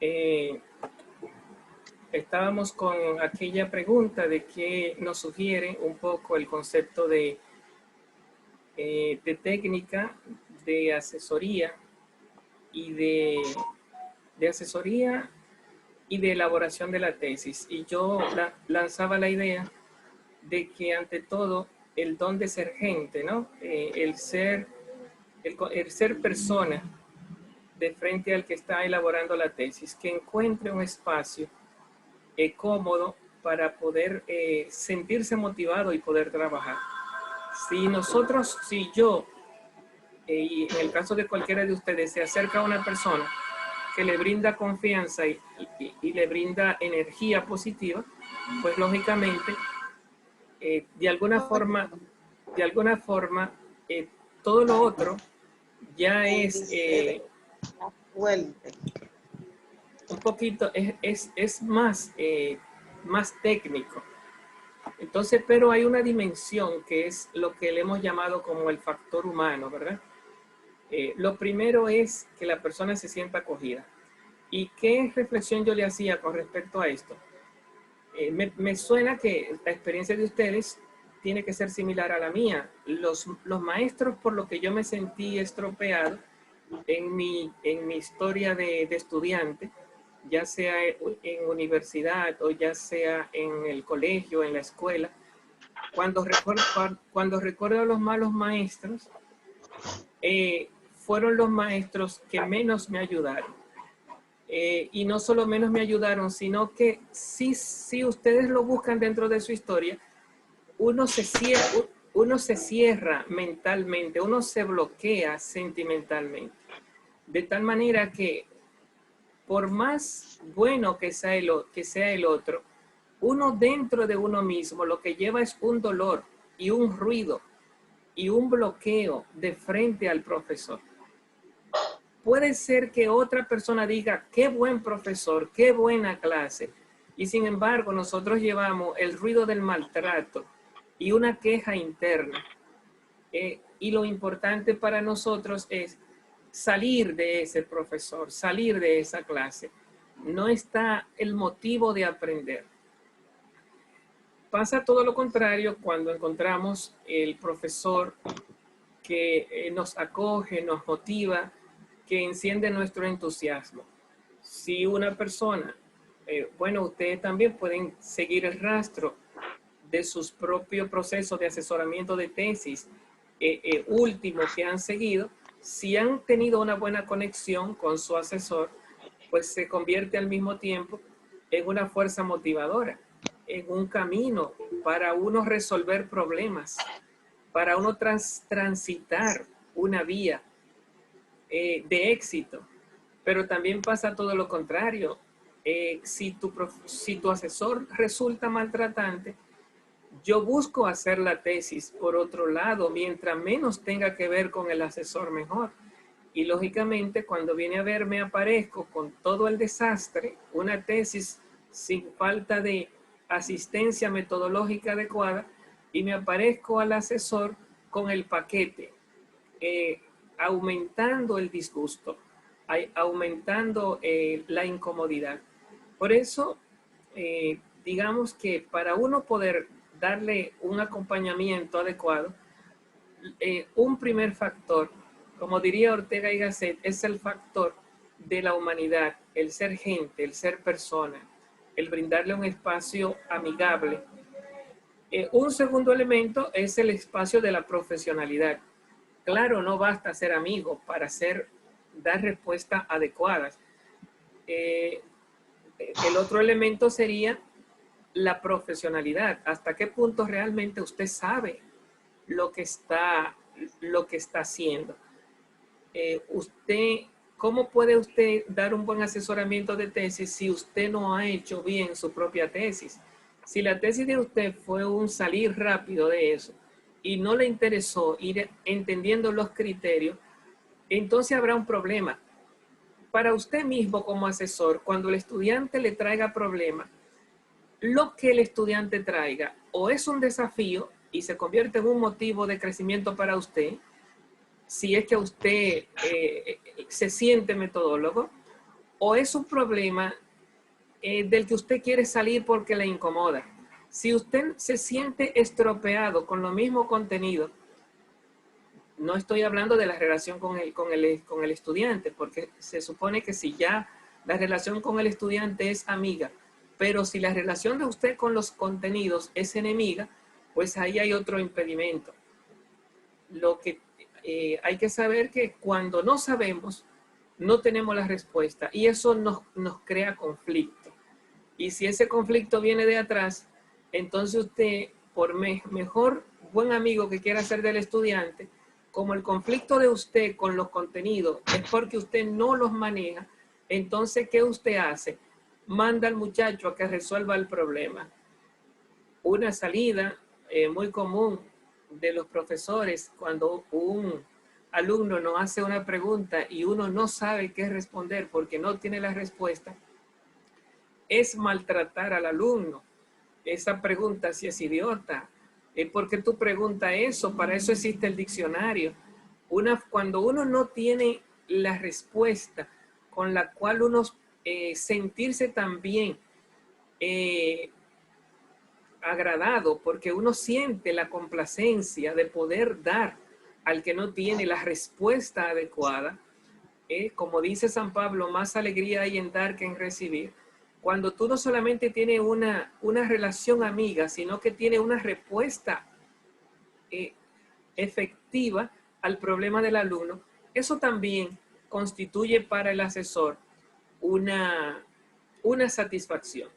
Eh, Estábamos con aquella pregunta de que nos sugiere un poco el concepto de técnica, de asesoría y de asesoría y de elaboración de la tesis. Y yo lanzaba la idea de que ante todo el don de ser gente, ¿no? El ser persona de frente al que está elaborando la tesis, que encuentre un espacio cómodo para poder sentirse motivado y poder trabajar. Si yo, y en el caso de cualquiera de ustedes, se acerca a una persona que le brinda confianza y le brinda energía positiva, pues lógicamente, de alguna forma, de alguna forma, todo lo otro ya es un poquito, es más, más técnico. Entonces, pero hay una dimensión que es lo que le hemos llamado como el factor humano, ¿verdad? Lo primero es que la persona se sienta acogida. ¿Y qué reflexión yo le hacía con respecto a esto? Me suena que la experiencia de ustedes tiene que ser similar a la mía. Los maestros, por lo que yo me sentí estropeado en mi historia de estudiante, ya sea en universidad o ya sea en el colegio, en la escuela, cuando recuerdo a los malos maestros, fueron los maestros que menos me ayudaron. Y no solo menos me ayudaron, sino que si ustedes lo buscan dentro de su historia, uno se cierra mentalmente, uno se bloquea sentimentalmente. De tal manera que por más bueno que sea el otro, uno dentro de uno mismo lo que lleva es un dolor y un ruido y un bloqueo de frente al profesor. Puede ser que otra persona diga, qué buen profesor, qué buena clase, y sin embargo nosotros llevamos el ruido del maltrato y una queja interna. Y lo importante para nosotros es salir de ese profesor, salir de esa clase. No está el motivo de aprender. Pasa todo lo contrario cuando encontramos el profesor que nos acoge, nos motiva, que enciende nuestro entusiasmo. Si una persona, bueno, ustedes también pueden seguir el rastro de sus propios procesos de asesoramiento de tesis últimos que han seguido. Si han tenido una buena conexión con su asesor, pues se convierte al mismo tiempo en una fuerza motivadora, en un camino para uno resolver problemas, para uno transitar una vía de éxito. Pero también pasa todo lo contrario. Si tu asesor resulta maltratante, yo busco hacer la tesis por otro lado, mientras menos tenga que ver con el asesor, mejor. Y lógicamente, cuando viene a ver, me aparezco con todo el desastre, una tesis sin falta de asistencia metodológica adecuada, y me aparezco al asesor con el paquete, eh, aumentando el disgusto, aumentando la incomodidad. Por eso, digamos que para uno poder darle un acompañamiento adecuado, un primer factor, como diría Ortega y Gasset, es el factor de la humanidad, el ser gente, el ser persona, el brindarle un espacio amigable. Un segundo elemento es el espacio de la profesionalidad. Claro, no basta ser amigo para dar respuestas adecuadas. El otro elemento sería la profesionalidad. ¿Hasta qué punto realmente usted sabe lo que está haciendo? ¿Cómo puede usted dar un buen asesoramiento de tesis si usted no ha hecho bien su propia tesis? Si la tesis de usted fue un salir rápido de eso y no le interesó ir entendiendo los criterios, entonces habrá un problema. Para usted mismo como asesor, cuando el estudiante le traiga problemas, lo que el estudiante traiga o es un desafío y se convierte en un motivo de crecimiento para usted, si es que usted se siente metodólogo, o es un problema del que usted quiere salir porque le incomoda. Si usted se siente estropeado con lo mismo contenido, no estoy hablando de la relación con el estudiante, porque se supone que si ya la relación con el estudiante es amiga, pero si la relación de usted con los contenidos es enemiga, pues ahí hay otro impedimento. Lo que hay que saber que cuando no sabemos, no tenemos la respuesta y eso nos crea conflicto. Y si ese conflicto viene de atrás, entonces usted, por mejor buen amigo que quiera ser del estudiante, como el conflicto de usted con los contenidos es porque usted no los maneja, entonces, ¿qué usted hace? Manda al muchacho a que resuelva el problema. Una salida muy común de los profesores cuando un alumno nos hace una pregunta y uno no sabe qué responder porque no tiene la respuesta, es maltratar al alumno. Esa pregunta si es idiota. ¿Por qué tú preguntas eso? Para eso existe el diccionario. Cuando uno no tiene la respuesta con la cual uno sentirse también agradado, porque uno siente la complacencia de poder dar al que no tiene la respuesta adecuada. Como dice San Pablo, más alegría hay en dar que en recibir. Cuando tú no solamente tienes una relación amiga, sino que tienes una respuesta efectiva al problema del alumno, eso también constituye para el asesor una satisfacción,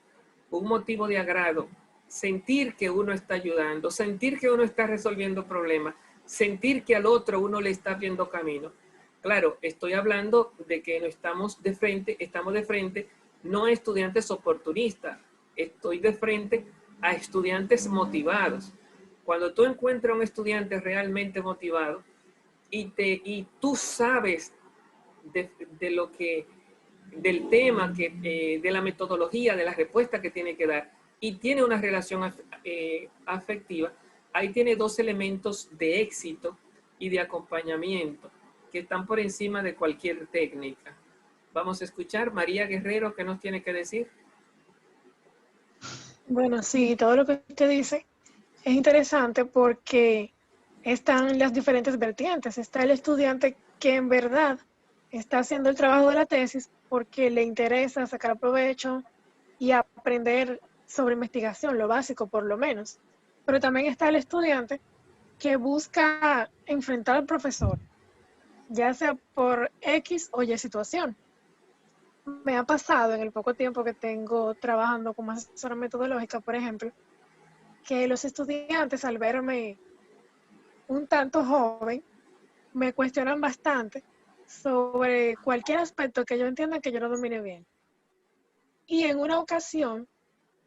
un motivo de agrado, sentir que uno está ayudando, sentir que uno está resolviendo problemas, sentir que al otro uno le está viendo camino. Claro, estoy hablando de que no estamos de frente no a estudiantes oportunistas, estoy de frente a estudiantes motivados. Cuando tú encuentras a un estudiante realmente motivado y tú sabes del tema, de la metodología, de la respuesta que tiene que dar y tiene una relación afectiva, ahí tiene dos elementos de éxito y de acompañamiento que están por encima de cualquier técnica. Vamos a escuchar María Guerrero, ¿qué nos tiene que decir? Bueno, sí, todo lo que usted dice es interesante porque están las diferentes vertientes. Está el estudiante que en verdad está haciendo el trabajo de la tesis porque le interesa sacar provecho y aprender sobre investigación, lo básico por lo menos. Pero también está el estudiante que busca enfrentar al profesor, ya sea por X o Y situación. Me ha pasado en el poco tiempo que tengo trabajando como asesora metodológica, por ejemplo, que los estudiantes al verme un tanto joven me cuestionan bastante sobre cualquier aspecto que yo entienda que yo no domine bien. Y en una ocasión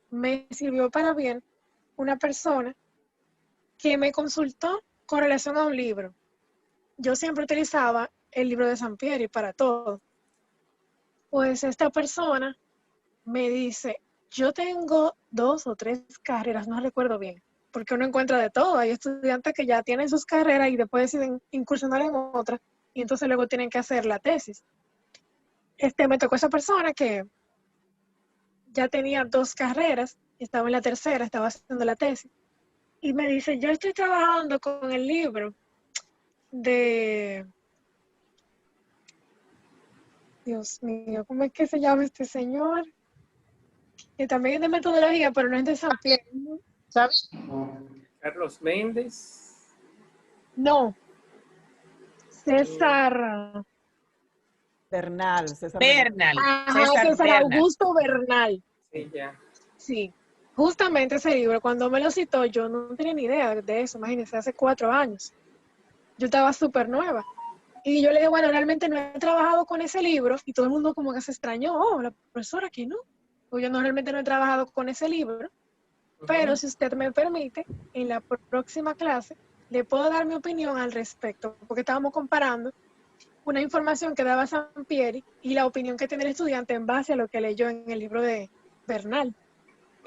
me sirvió para bien una persona que me consultó con relación a un libro. Yo siempre utilizaba el libro de Sampieri para todo. Pues esta persona me dice, yo tengo 2 o 3 carreras, no recuerdo bien, porque uno encuentra de todo. Hay estudiantes que ya tienen sus carreras y después deciden incursionar en otra y entonces luego tienen que hacer la tesis. Me tocó esa persona que ya tenía 2 carreras, estaba en la tercera, estaba haciendo la tesis y me dice, yo estoy trabajando con el libro de, Dios mío, ¿cómo es que se llama este señor? Que también es de metodología, pero no es de San Pierre, ¿sabes? Carlos Méndez. No, César Bernal, César Bernal. Ajá, César Augusto Bernal. Sí, ya. Sí, justamente ese libro, cuando me lo citó, yo no tenía ni idea de eso, imagínense, hace 4 años. Yo estaba súper nueva. Y yo le dije, bueno, realmente no he trabajado con ese libro, y todo el mundo como que se extrañó, oh, la profesora que no. Pues yo no, realmente no he trabajado con ese libro, pero si usted me permite, en la próxima clase le puedo dar mi opinión al respecto, porque estábamos comparando una información que daba Sampieri y la opinión que tiene el estudiante en base a lo que leyó en el libro de Bernal.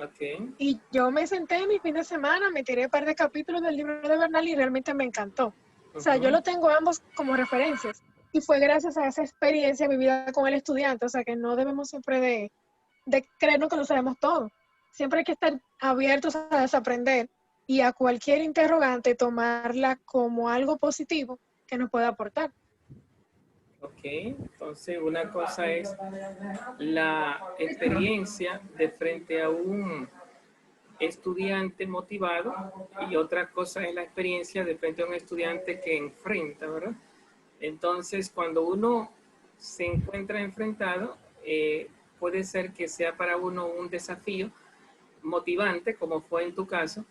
Okay. Y yo me senté en mi fin de semana, me tiré un par de capítulos del libro de Bernal y realmente me encantó. O sea, yo lo tengo ambos como referencias, y fue gracias a esa experiencia vivida con el estudiante. O sea, que no debemos siempre de creernos que lo sabemos todo. Siempre hay que estar abiertos a desaprender y a cualquier interrogante tomarla como algo positivo que nos pueda aportar. Ok, entonces una cosa es la experiencia de frente a un estudiante motivado y otra cosa es la experiencia de frente a un estudiante que enfrenta, ¿verdad? Entonces, cuando uno se encuentra enfrentado, puede ser que sea para uno un desafío motivante, como fue en tu caso,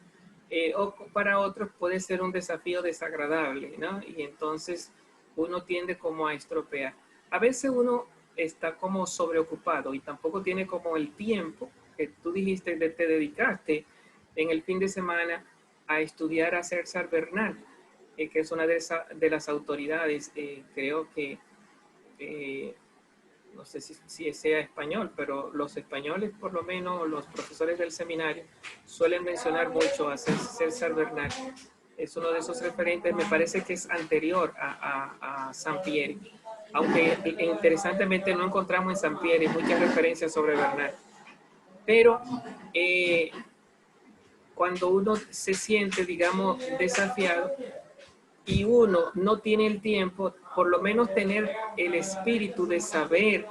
o para otros puede ser un desafío desagradable, ¿no? Y entonces uno tiende como a estropear. A veces uno está como sobreocupado y tampoco tiene como el tiempo que tú dijiste te dedicaste en el fin de semana a estudiar a César Bernal, que es una de las autoridades, creo que no sé si sea español, pero los españoles, por lo menos los profesores del seminario, suelen mencionar mucho a César Bernal. Es uno de esos referentes, me parece que es anterior a Sampieri, aunque interesantemente no encontramos en Sampieri muchas referencias sobre Bernal. Pero cuando uno se siente, digamos, desafiado, y uno no tiene el tiempo, por lo menos tener el espíritu de saber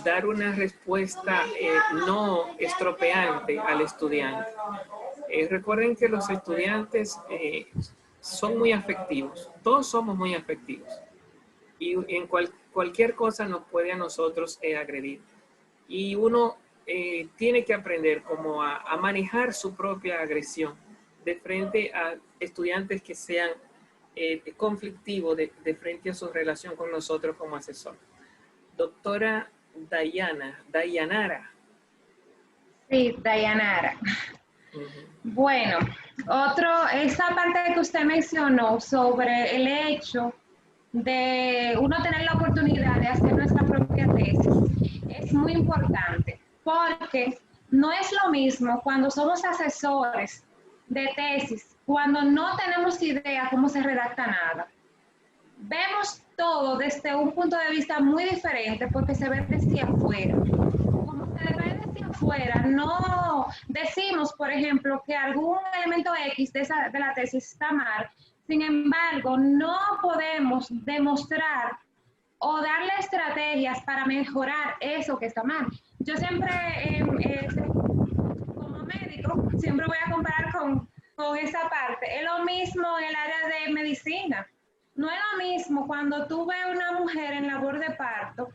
dar una respuesta no estropeante al estudiante. Recuerden que los estudiantes son muy afectivos, todos somos muy afectivos y en cualquier cosa nos puede a nosotros agredir. Y uno tiene que aprender como a manejar su propia agresión de frente a estudiantes que sean conflictivo de frente a su relación con nosotros como asesor. Doctora Dayanara. Sí, Dayanara. Bueno, esa parte que usted mencionó sobre el hecho de uno tener la oportunidad de hacer nuestra propia tesis es muy importante, porque no es lo mismo cuando somos asesores de tesis, cuando no tenemos idea cómo se redacta nada. Vemos todo desde un punto de vista muy diferente porque se ve desde afuera. Como se ve desde afuera, no decimos, por ejemplo, que algún elemento X de la tesis está mal. Sin embargo, no podemos demostrar o darle estrategias para mejorar eso que está mal. Yo siempre, como médico, siempre voy a comparar con esa parte. Es lo mismo en el área de medicina. No es lo mismo cuando tú ves a una mujer en labor de parto,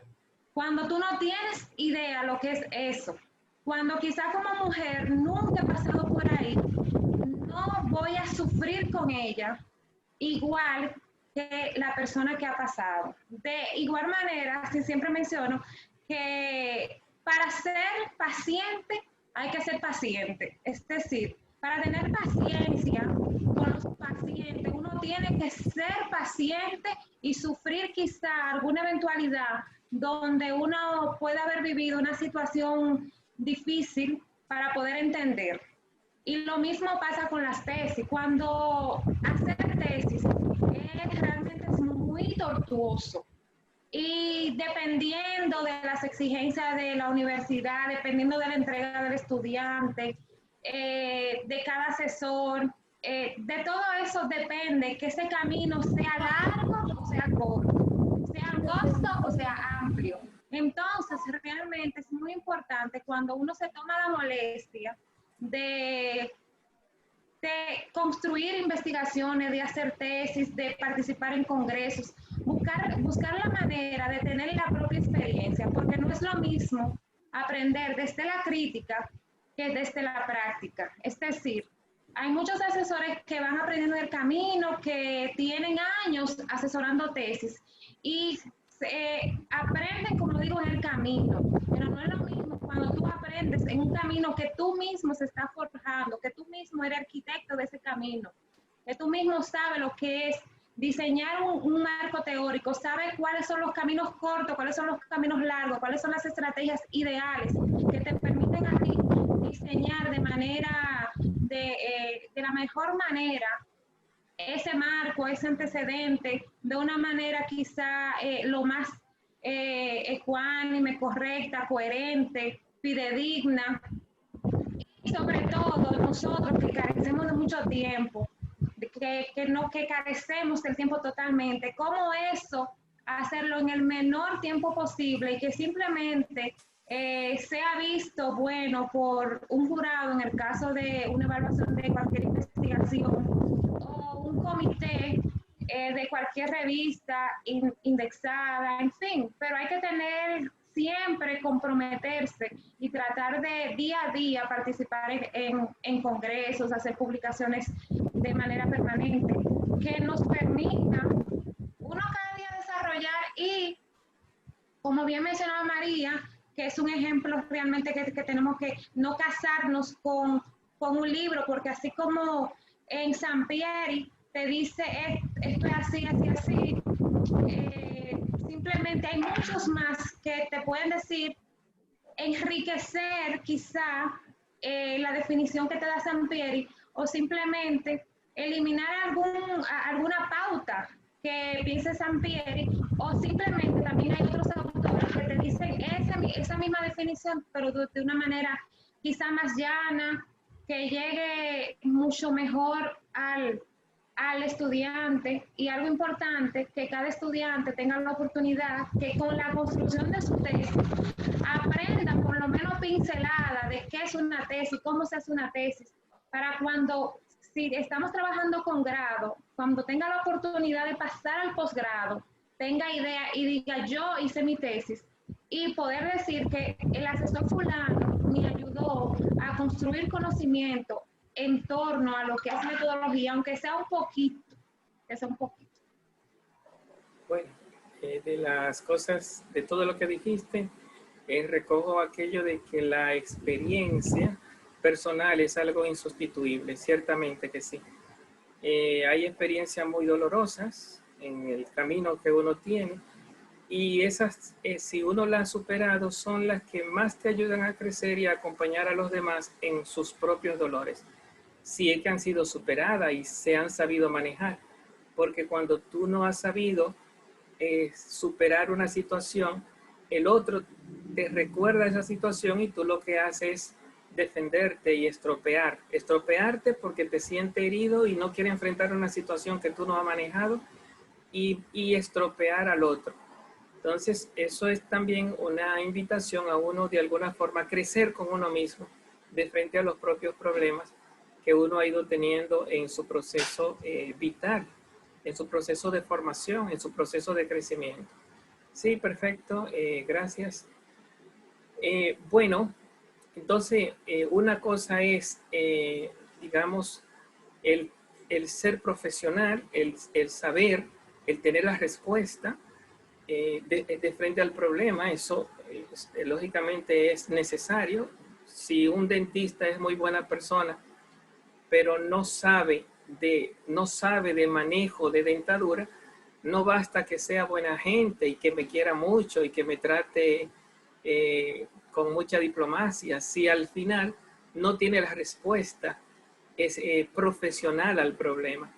cuando tú no tienes idea lo que es eso. Cuando quizá como mujer nunca he pasado por ahí, no voy a sufrir con ella igual que la persona que ha pasado. De igual manera, siempre menciono que para ser paciente hay que ser paciente. Es decir, para tener paciencia con los pacientes, uno tiene que ser paciente y sufrir quizá alguna eventualidad donde uno puede haber vivido una situación difícil para poder entender. Y lo mismo pasa con las tesis. Cuando hacer tesis realmente es muy tortuoso. Y dependiendo de las exigencias de la universidad, dependiendo de la entrega del estudiante, de cada asesor, de todo eso depende que ese camino sea largo o sea corto, sea angosto o sea amplio. Entonces, realmente es muy importante cuando uno se toma la molestia de construir investigaciones, de hacer tesis, de participar en congresos, buscar la manera de tener la propia experiencia, porque no es lo mismo aprender desde la crítica que desde la práctica. Es decir, hay muchos asesores que van aprendiendo el camino, que tienen años asesorando tesis y aprenden, como digo, en el camino, pero no es lo mismo cuando tú aprendes en un camino que tú mismo se está forjando, que tú mismo eres arquitecto de ese camino, que tú mismo sabes lo que es diseñar un marco teórico, sabes cuáles son los caminos cortos, cuáles son los caminos largos, cuáles son las estrategias ideales que te permiten a ti diseñar de la mejor manera ese marco, ese antecedente, de una manera quizá lo más ecuánime, correcta, coherente, fidedigna. Y sobre todo nosotros que carecemos de mucho tiempo, que carecemos del tiempo totalmente, cómo eso hacerlo en el menor tiempo posible y que simplemente sea visto bueno por un jurado en el caso de una evaluación de cualquier investigación o un comité de cualquier revista indexada, en fin, pero hay que tener siempre comprometerse y tratar de día a día participar en congresos, hacer publicaciones de manera permanente, que nos permitan uno cada día desarrollar y, como bien mencionaba María, que es un ejemplo realmente que tenemos que no casarnos con un libro, porque así como en Sampieri te dice esto es así, así, así, simplemente hay muchos más que te pueden decir, enriquecer quizá la definición que te da Sampieri o simplemente eliminar alguna pauta que piense Sampieri o simplemente también hay otros autores que te dicen esa misma definición pero de una manera quizá más llana, que llegue mucho mejor al estudiante y algo importante, que cada estudiante tenga la oportunidad que con la construcción de su tesis aprenda por lo menos pincelada de qué es una tesis, cómo se hace una tesis, para cuando, si estamos trabajando con grado, cuando tenga la oportunidad de pasar al posgrado, tenga idea y diga yo hice mi tesis y poder decir que el asesor fulano me ayudó a construir conocimiento en torno a lo que es metodología, aunque sea un poquito, que sea un poquito. Bueno, de las cosas, de todo lo que dijiste, recojo aquello de que la experiencia personal es algo insustituible, ciertamente que sí. Hay experiencias muy dolorosas en el camino que uno tiene y esas, si uno las ha superado, son las que más te ayudan a crecer y a acompañar a los demás en sus propios dolores, si es que han sido superadas y se han sabido manejar, porque cuando tú no has sabido superar una situación, el otro te recuerda esa situación y tú lo que haces es defenderte y estropearte porque te siente herido y no quiere enfrentar una situación que tú no has manejado y estropear al otro. Entonces, eso es también una invitación a uno de alguna forma a crecer con uno mismo de frente a los propios problemas que uno ha ido teniendo en su proceso vital, en su proceso de formación, en su proceso de crecimiento. Sí, perfecto, gracias. Bueno, entonces una cosa es, digamos, el ser profesional, el saber, el tener la respuesta de frente al problema. Eso lógicamente es necesario. Si un dentista es muy buena persona, pero no sabe de manejo de dentadura, no basta que sea buena gente y que me quiera mucho y que me trate con mucha diplomacia, si al final no tiene la respuesta profesional al problema.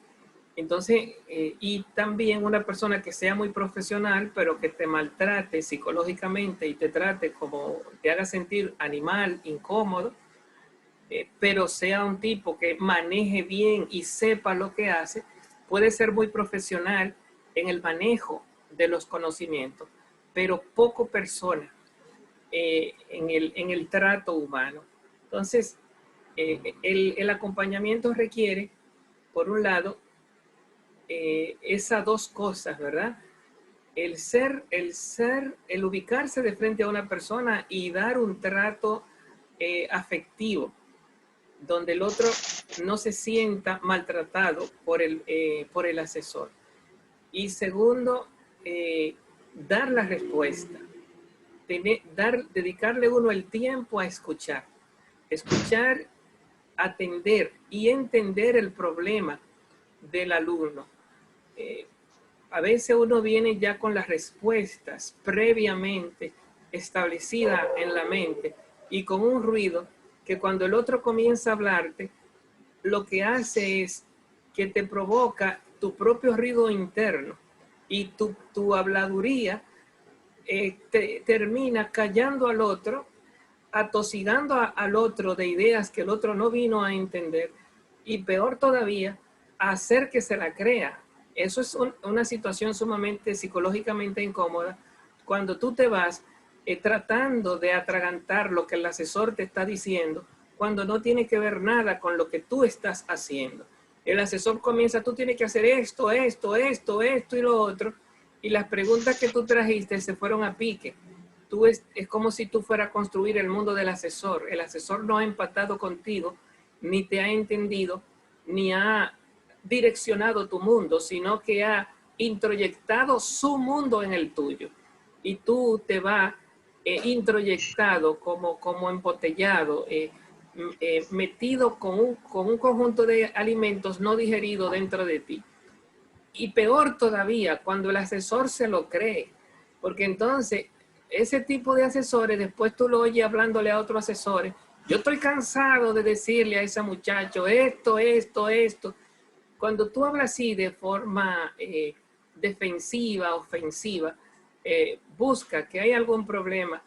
Entonces, y también una persona que sea muy profesional, pero que te maltrate psicológicamente y te trate como, te haga sentir animal, incómodo, pero sea un tipo que maneje bien y sepa lo que hace, puede ser muy profesional en el manejo de los conocimientos, pero poco persona en el trato humano. Entonces, el acompañamiento requiere, por un lado, esas dos cosas, ¿verdad? El ubicarse de frente a una persona y dar un trato afectivo, donde el otro no se sienta maltratado por el asesor. Y segundo, dar la respuesta. Dedicarle uno el tiempo a escuchar. Escuchar, atender y entender el problema del alumno. A veces uno viene ya con las respuestas previamente establecidas en la mente y con un ruido que cuando el otro comienza a hablarte, lo que hace es que te provoca tu propio ruido interno y tu habladuría termina callando al otro, atosigando al otro de ideas que el otro no vino a entender y peor todavía, hacer que se la crea. Eso es una situación sumamente psicológicamente incómoda cuando tú te vas tratando de atragantar lo que el asesor te está diciendo cuando no tiene que ver nada con lo que tú estás haciendo. El asesor comienza, tú tienes que hacer esto, esto, esto, esto y lo otro, y las preguntas que tú trajiste se fueron a pique. Es como si tú fueras a construir el mundo del asesor. El asesor no ha empatado contigo, ni te ha entendido, ni ha direccionado tu mundo, sino que ha introyectado su mundo en el tuyo. Y tú te vas introyectado como embotellado, metido con un conjunto de alimentos no digeridos dentro de ti. Y peor todavía, cuando el asesor se lo cree, porque entonces ese tipo de asesores, después tú lo oyes hablándole a otros asesores, yo estoy cansado de decirle a ese muchacho esto, esto, esto. Cuando tú hablas así de forma defensiva, ofensiva, busca que hay algún problema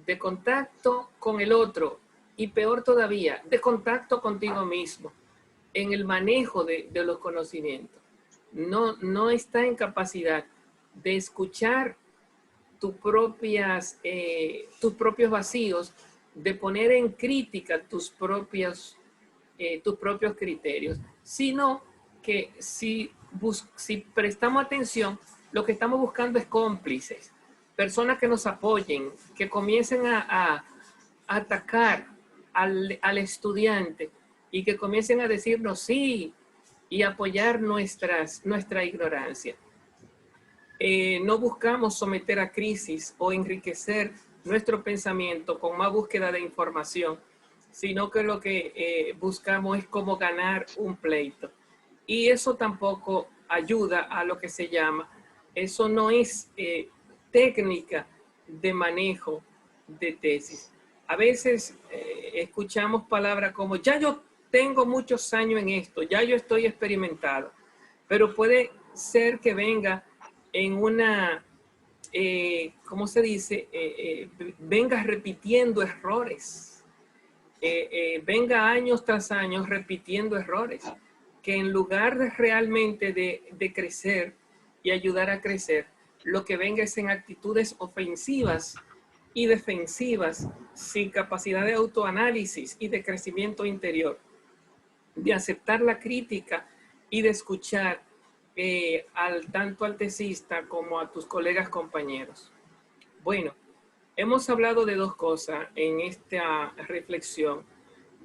de contacto con el otro y peor todavía, de contacto contigo mismo en el manejo de los conocimientos. No está en capacidad de escuchar tus propios vacíos, de poner en crítica tus propios criterios, sino que si prestamos atención, lo que estamos buscando es cómplices, personas que nos apoyen, que comiencen a atacar al estudiante y que comiencen a decirnos sí y apoyar nuestra ignorancia. No buscamos someter a crisis o enriquecer nuestro pensamiento con más búsqueda de información, sino que lo que buscamos es cómo ganar un pleito. Y eso tampoco ayuda a lo que se llama, eso no es técnica de manejo de tesis. A veces escuchamos palabras como, ya yo tengo muchos años en esto, ya yo estoy experimentado, pero puede ser que venga en una, ¿cómo se dice? Venga repitiendo errores, venga años tras años repitiendo errores, que en lugar de realmente de crecer y ayudar a crecer, lo que venga es en actitudes ofensivas y defensivas, sin capacidad de autoanálisis y de crecimiento interior, de aceptar la crítica y de escuchar tanto al tesista como a tus colegas compañeros. Bueno, hemos hablado de dos cosas en esta reflexión,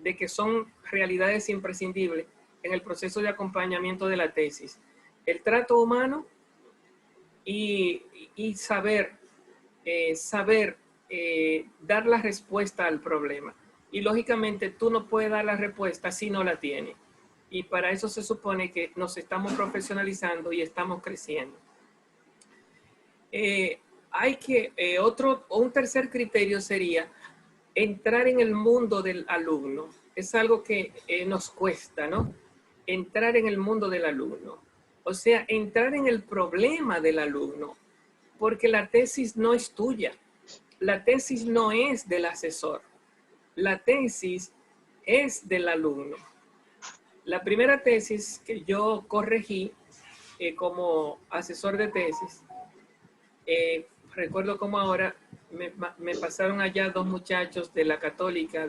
de que son realidades imprescindibles en el proceso de acompañamiento de la tesis. El trato humano y saber dar la respuesta al problema. Y lógicamente tú no puedes dar la respuesta si no la tienes. Y para eso se supone que nos estamos profesionalizando y estamos creciendo. Un tercer criterio sería entrar en el mundo del alumno. Es algo que nos cuesta, ¿no? Entrar en el mundo del alumno. O sea, entrar en el problema del alumno, porque la tesis no es tuya. La tesis no es del asesor. La tesis es del alumno. La primera tesis que yo corregí como asesor de tesis, recuerdo como ahora me pasaron allá dos muchachos de la Católica,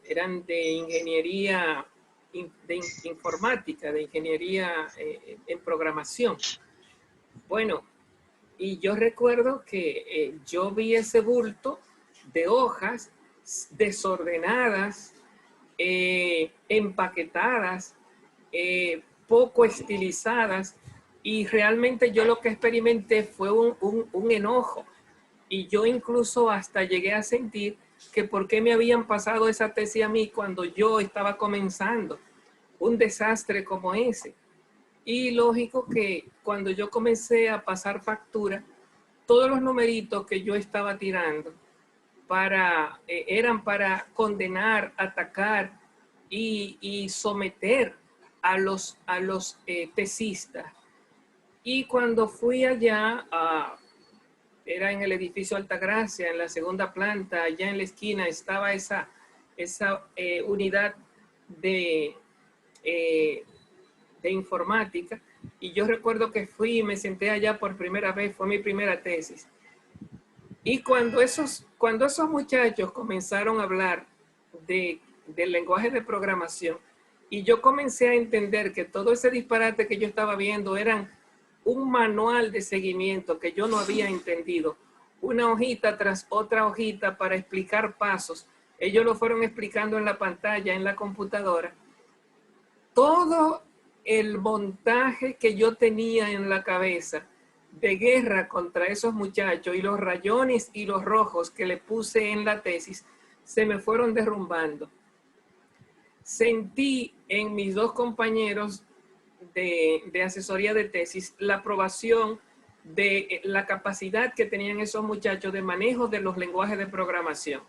eran de ingeniería, de informática, de ingeniería en programación. Bueno, y yo recuerdo que yo vi ese bulto de hojas desordenadas, empaquetadas, poco estilizadas, y realmente yo lo que experimenté fue un enojo. Y yo incluso hasta llegué a sentir que por qué me habían pasado esa tesis a mí cuando yo estaba comenzando. Un desastre como ese. Y lógico que cuando yo comencé a pasar factura, todos los numeritos que yo estaba tirando eran para condenar, atacar y someter a los tesistas. Y cuando fui allá, era en el edificio Altagracia, en la segunda planta, allá en la esquina, estaba esa unidad de informática. Y yo recuerdo que fui y me senté allá por primera vez, fue mi primera tesis. Y cuando esos muchachos comenzaron a hablar del lenguaje de programación, y yo comencé a entender que todo ese disparate que yo estaba viendo eran un manual de seguimiento que yo no había entendido, una hojita tras otra hojita para explicar pasos. Ellos lo fueron explicando en la pantalla, en la computadora. Todo el montaje que yo tenía en la cabeza de guerra contra esos muchachos y los rayones y los rojos que le puse en la tesis se me fueron derrumbando. Sentí en mis dos compañeros de asesoría de tesis la aprobación de la capacidad que tenían esos muchachos de manejo de los lenguajes de programación.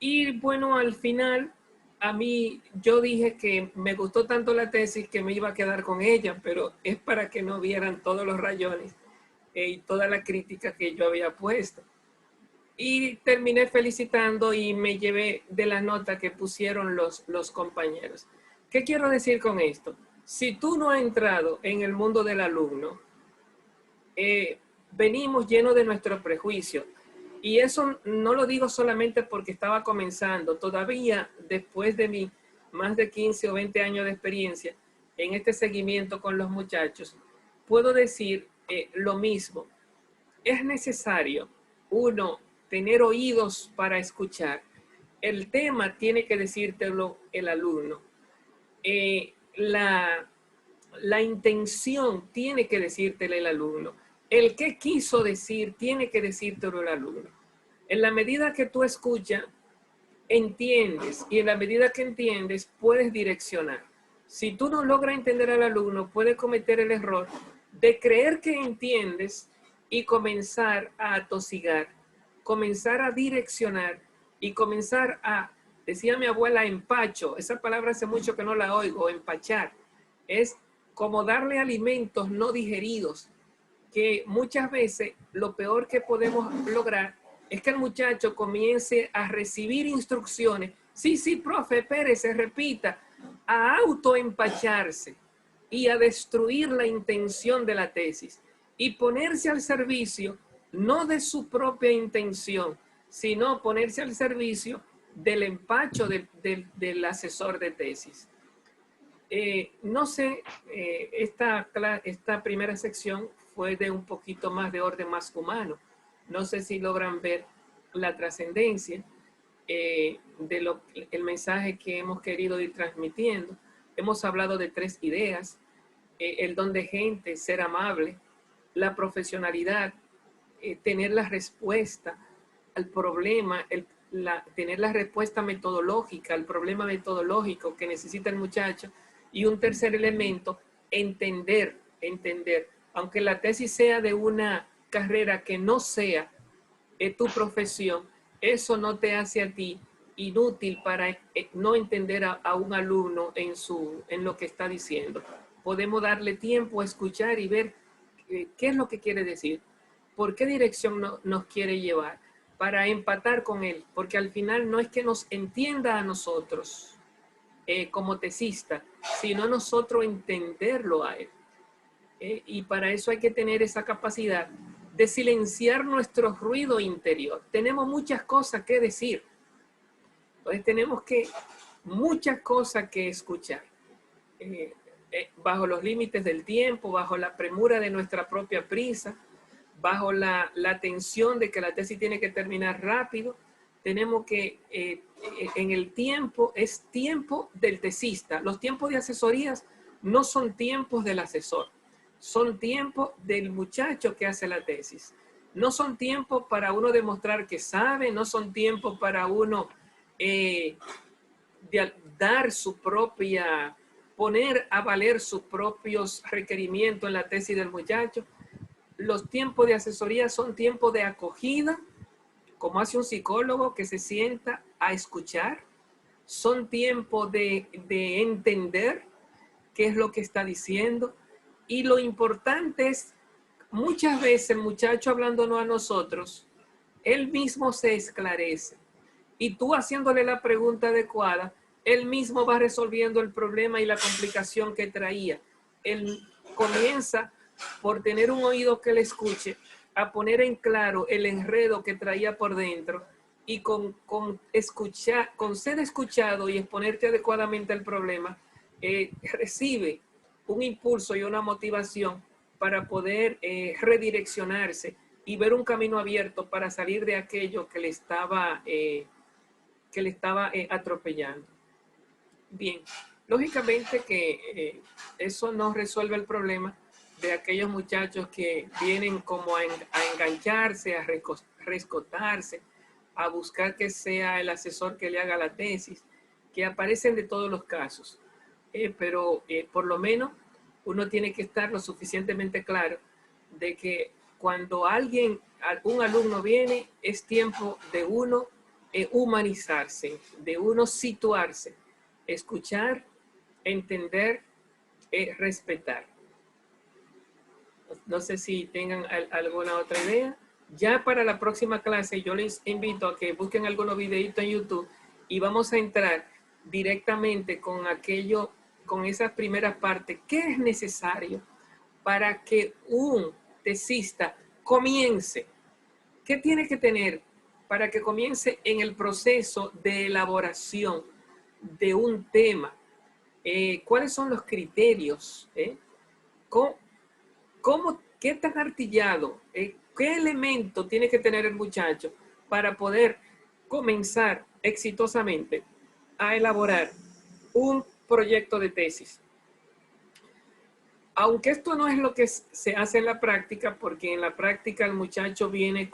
Y bueno, al final, a mí, yo dije que me gustó tanto la tesis que me iba a quedar con ella, pero es para que no vieran todos los rayones y toda la crítica que yo había puesto. Y terminé felicitando y me llevé de la nota que pusieron los compañeros. ¿Qué quiero decir con esto? Si tú no has entrado en el mundo del alumno, venimos llenos de nuestros prejuicios. Y eso no lo digo solamente porque estaba comenzando. Todavía, después de mi más de 15 o 20 años de experiencia en este seguimiento con los muchachos, puedo decir lo mismo. Es necesario, uno, tener oídos para escuchar. El tema tiene que decírtelo el alumno. La intención tiene que decírtelo el alumno. El qué quiso decir tiene que decírtelo el alumno. En la medida que tú escuchas, entiendes, y en la medida que entiendes, puedes direccionar. Si tú no logras entender al alumno, puedes cometer el error de creer que entiendes y comenzar a atosigar, comenzar a direccionar y comenzar a, decía mi abuela, empacho. Esa palabra hace mucho que no la oigo, empachar. Es como darle alimentos no digeridos, que muchas veces lo peor que podemos lograr es que el muchacho comience a recibir instrucciones. Sí, profe, espérese, repita, a autoempacharse y a destruir la intención de la tesis y ponerse al servicio no de su propia intención, sino ponerse al servicio del empacho del asesor de tesis. No sé, esta primera sección fue de un poquito más de orden más humano. No sé si logran ver la trascendencia el mensaje que hemos querido ir transmitiendo. Hemos hablado de 3 ideas, el don de gente, ser amable, la profesionalidad, tener la respuesta al problema, tener la respuesta metodológica al problema metodológico que necesita el muchacho. Y un tercer elemento, entender, aunque la tesis sea de una carrera que no sea tu profesión, eso no te hace a ti inútil para no entender a un alumno en lo que está diciendo. Podemos darle tiempo a escuchar y ver qué es lo que quiere decir, por qué dirección nos quiere llevar, para empatar con él, porque al final no es que nos entienda a nosotros como tesista, sino nosotros entenderlo a él. Y para eso hay que tener esa capacidad de silenciar nuestro ruido interior. Tenemos muchas cosas que decir. Entonces tenemos muchas cosas que escuchar. Bajo los límites del tiempo, bajo la premura de nuestra propia prisa, bajo la tensión de que la tesis tiene que terminar rápido, tenemos que, en el tiempo, es tiempo del tesista. Los tiempos de asesorías no son tiempos del asesor, son tiempos del muchacho que hace la tesis. No son tiempos para uno demostrar que sabe, no son tiempos para uno dar poner a valer sus propios requerimientos en la tesis del muchacho. Los tiempos de asesoría son tiempos de acogida, como hace un psicólogo que se sienta a escuchar. Son tiempos de entender, qué es lo que está diciendo. Y lo importante es, muchas veces el muchacho hablándonos a nosotros, él mismo se esclarece. Y tú haciéndole la pregunta adecuada, él mismo va resolviendo el problema y la complicación que traía. Él comienza, por tener un oído que le escuche, a poner en claro el enredo que traía por dentro, y con ser escuchado y exponerte adecuadamente al problema, recibe un impulso y una motivación para poder redireccionarse y ver un camino abierto para salir de aquello que le estaba atropellando. Bien, lógicamente que eso no resuelve el problema de aquellos muchachos que vienen como a engancharse, a rescotarse, a buscar que sea el asesor que le haga la tesis, que aparecen de todos los casos. Pero por lo menos uno tiene que estar lo suficientemente claro de que cuando un alumno viene, es tiempo de uno humanizarse, de uno situarse, escuchar, entender, respetar. No sé si tengan alguna otra idea. Ya para la próxima clase yo les invito a que busquen algunos videitos en YouTube y vamos a entrar directamente con aquello, con esas primeras partes. ¿Qué es necesario para que un tesista comience? ¿Qué tiene que tener para que comience en el proceso de elaboración de un tema? ¿Cuáles son los criterios? ¿Qué tan artillado? ¿Qué elemento tiene que tener el muchacho para poder comenzar exitosamente a elaborar un proyecto de tesis? Aunque esto no es lo que se hace en la práctica, porque en la práctica el muchacho viene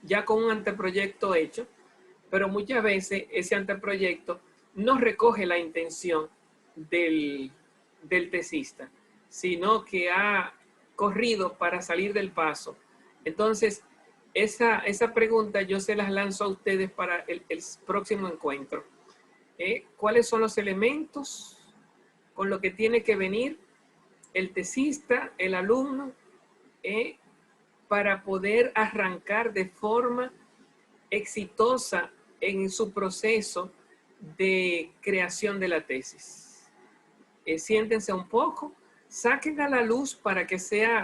ya con un anteproyecto hecho, pero muchas veces ese anteproyecto no recoge la intención del tesista, sino que ha corrido para salir del paso. Entonces, esa pregunta yo se las lanzo a ustedes para el próximo encuentro. ¿Cuáles son los elementos con los que tiene que venir el tesista, el alumno, para poder arrancar de forma exitosa en su proceso de creación de la tesis? Siéntense un poco, saquen a la luz para que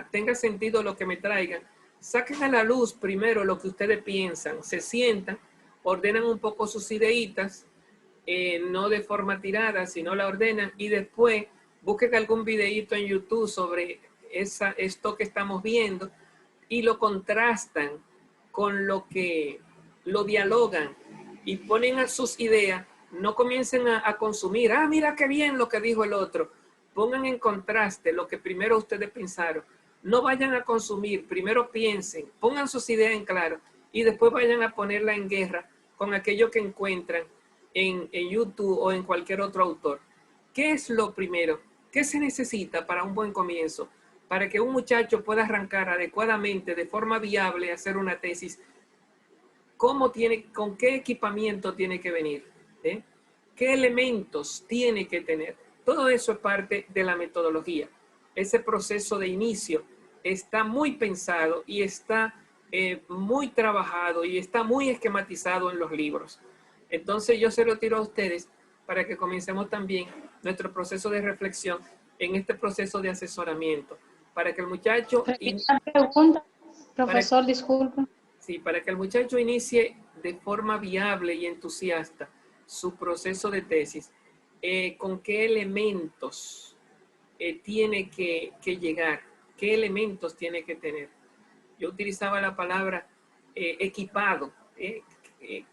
tenga sentido lo que me traigan. Saquen a la luz primero lo que ustedes piensan, se sientan, ordenan un poco sus ideitas, no de forma tirada, sino la ordenan, y después busquen algún videíto en YouTube sobre esto que estamos viendo y lo contrastan con lo dialogan y ponen a sus ideas. No comiencen a consumir, mira qué bien lo que dijo el otro. Pongan en contraste lo que primero ustedes pensaron. No vayan a consumir, primero piensen, pongan sus ideas en claro y después vayan a ponerla en guerra con aquello que encuentran en YouTube o en cualquier otro autor. ¿Qué es lo primero? ¿Qué se necesita para un buen comienzo? Para que un muchacho pueda arrancar adecuadamente, de forma viable, a hacer una tesis. ¿Con qué equipamiento tiene que venir? ¿Qué elementos tiene que tener? Todo eso es parte de la metodología. Ese proceso de inicio está muy pensado y está muy trabajado y está muy esquematizado en los libros. Entonces yo se lo tiro a ustedes para que comencemos también nuestro proceso de reflexión en este proceso de asesoramiento, para que el muchacho... Una pregunta, profesor, disculpe. Sí, para que el muchacho inicie de forma viable y entusiasta su proceso de tesis. ¿Con qué elementos tiene que llegar? ¿Qué elementos tiene que tener? Yo utilizaba la palabra equipado.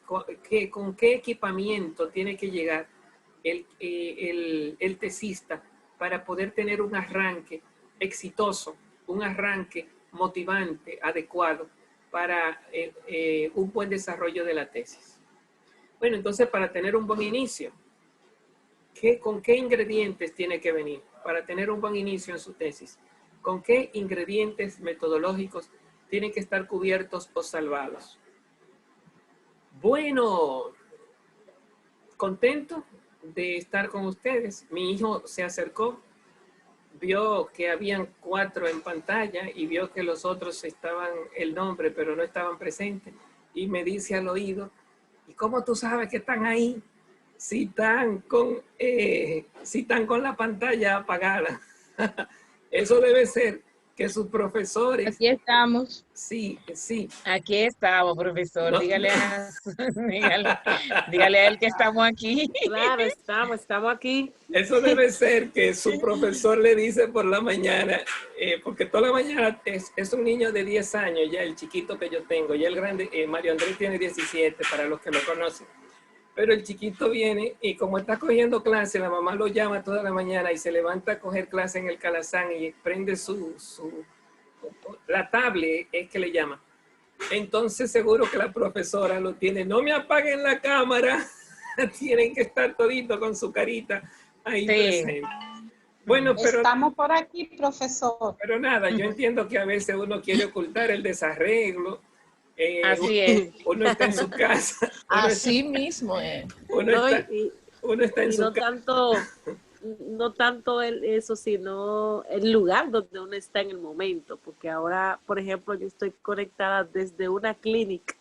¿Con qué equipamiento tiene que llegar el tesista para poder tener un arranque exitoso, un arranque motivante, adecuado para un buen desarrollo de la tesis? Bueno, entonces para tener un buen inicio, ¿con qué ingredientes tiene que venir para tener un buen inicio en su tesis? ¿Con qué ingredientes metodológicos tienen que estar cubiertos o salvados? Bueno, contento de estar con ustedes. Mi hijo se acercó vio que habían 4 en pantalla y vio que los otros estaban el nombre, pero no estaban presentes. Y me dice al oído, ¿y cómo tú sabes que están ahí? Si están con la pantalla apagada. Eso debe ser que sus profesores... Aquí estamos. Sí. Aquí estamos, profesor. No. Dígale a él que estamos aquí. Claro, estamos aquí. Eso debe ser que su profesor le dice por la mañana, porque toda la mañana es un niño de 10 años, ya el chiquito que yo tengo, ya el grande, Mario Andrés tiene 17, para los que lo conocen. Pero el chiquito viene y como está cogiendo clase, la mamá lo llama toda la mañana y se levanta a coger clase en el Calazán y prende la tablet, es que le llama. Entonces seguro que la profesora lo tiene, no me apaguen la cámara, tienen que estar todito con su carita ahí presente. Bueno, pero... Estamos por aquí, profesor. Pero nada, yo entiendo que a veces uno quiere ocultar el desarreglo. Así es. Uno está en su casa. Así mismo es. Uno está en su casa. No tanto eso, sino el lugar donde uno está en el momento, porque ahora, por ejemplo, yo estoy conectada desde una clínica.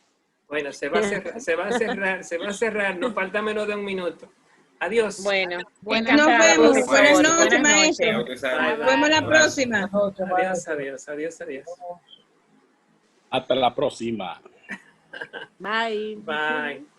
Bueno, se va a cerrar, nos falta menos de 1 minuto. Adiós. Bueno, Nos vemos. Buenas noches, maestro. Bye, bye. Nos vemos la próxima. Adiós. Hasta la próxima. Bye. Bye.